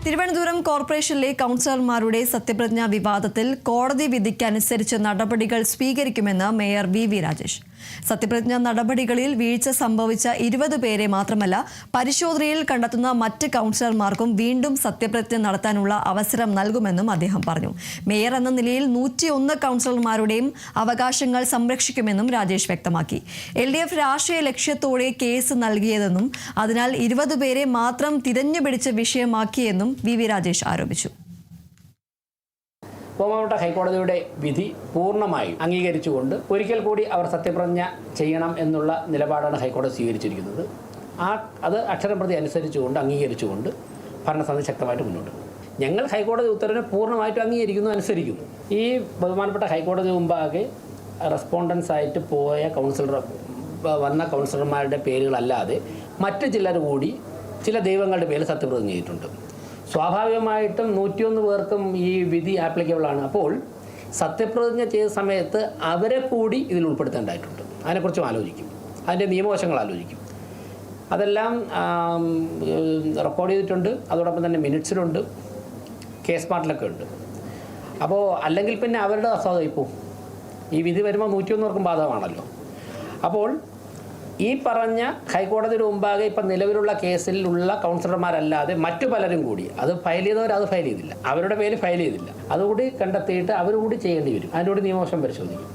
തിരുവനന്തപുരം കോർപ്പറേഷനിലെ കൗൺസിലർമാരുടെ സത്യപ്രതിജ്ഞാ വിവാദത്തിൽ കോടതി വിധിക്കനുസരിച്ച് നടപടികൾ സ്വീകരിക്കുമെന്ന് മേയർ വി രാജേഷ്. സത്യപ്രതിജ്ഞാ നടപടികളിൽ വീഴ്ച സംഭവിച്ച 20 പേരെ മാത്രമല്ല, പരിശോധനയിൽ കണ്ടെത്തുന്ന മറ്റ് കൗൺസിലർമാർക്കും വീണ്ടും സത്യപ്രതിജ്ഞ നടത്താനുള്ള അവസരം നൽകുമെന്നും അദ്ദേഹം പറഞ്ഞു. മേയർ എന്ന നിലയിൽ 101 കൗൺസിലർമാരുടെയും അവകാശങ്ങൾ സംരക്ഷിക്കുമെന്നും രാജേഷ് വ്യക്തമാക്കി. LDF രാഷ്ട്രീയ ലക്ഷ്യത്തോടെ കേസ് നൽകിയതെന്നും അതിനാൽ 20 പേരെ മാത്രം തിരഞ്ഞുപിടിച്ച വിഷയമാക്കിയെന്നും വി രാജേഷ് ആരോപിച്ചു. ബഹുമാനപ്പെട്ട ഹൈക്കോടതിയുടെ വിധി പൂർണ്ണമായും അംഗീകരിച്ചുകൊണ്ട് ഒരിക്കൽ കൂടി അവർ സത്യപ്രതിജ്ഞ ചെയ്യണം എന്നുള്ള നിലപാടാണ് ഹൈക്കോടതി സ്വീകരിച്ചിരിക്കുന്നത്. അത് അക്ഷരം പ്രതി അനുസരിച്ചുകൊണ്ട് അംഗീകരിച്ചുകൊണ്ട് ഭരണസമിതി ശക്തമായിട്ട് മുന്നോട്ട് പോകും. ഞങ്ങൾ ഹൈക്കോടതി ഉത്തരവിനെ പൂർണ്ണമായിട്ടും അംഗീകരിക്കുന്നു, അനുസരിക്കുന്നു. ഈ ബഹുമാനപ്പെട്ട ഹൈക്കോടതി മുമ്പാകെ റെസ്പോണ്ടൻസ് ആയിട്ട് പോയ വന്ന കൗൺസിലർമാരുടെ പേരുകളല്ലാതെ മറ്റ് ചിലർ കൂടി ചില ദൈവങ്ങളുടെ പേരിൽ സത്യപ്രതിജ്ഞ ചെയ്തിട്ടുണ്ട്. സ്വാഭാവികമായിട്ടും 101 പേർക്കും ഈ വിധി ആപ്ലിക്കബിൾ ആണ്. അപ്പോൾ സത്യപ്രതിജ്ഞ ചെയ്ത സമയത്ത് അവരെ കൂടി ഇതിൽ ഉൾപ്പെടുത്തേണ്ടതായിട്ടുണ്ട്. അതിനെക്കുറിച്ചും ആലോചിക്കും, അതിൻ്റെ നിയമവശങ്ങൾ ആലോചിക്കും. അതെല്ലാം റെക്കോർഡ് ചെയ്തിട്ടുണ്ട്. അതോടൊപ്പം തന്നെ മിനിറ്റ്സിലുണ്ട്, കേസ് പാർട്ടിലൊക്കെ ഉണ്ട്. അപ്പോൾ അല്ലെങ്കിൽ പിന്നെ അവരുടെ അസ്വാദം ഈ വിധി വരുമ്പോൾ 101 പേർക്കും ബാധകമാണല്ലോ. അപ്പോൾ ഈ പറഞ്ഞ ഹൈക്കോടതിയുടെ മുമ്പാകെ ഇപ്പം നിലവിലുള്ള കേസിലുള്ള കൗൺസിലർമാരല്ലാതെ മറ്റു പലരും കൂടി അത് ഫയൽ ചെയ്തവർ അത് ഫയൽ ചെയ്തില്ല, അവരുടെ പേര് ഫയൽ ചെയ്തില്ല, അതുകൂടി കണ്ടെത്തിയിട്ട് അവരുകൂടി ചെയ്യേണ്ടി വരും. അതിനോട് നിയമവശം പരിശോധിക്കും.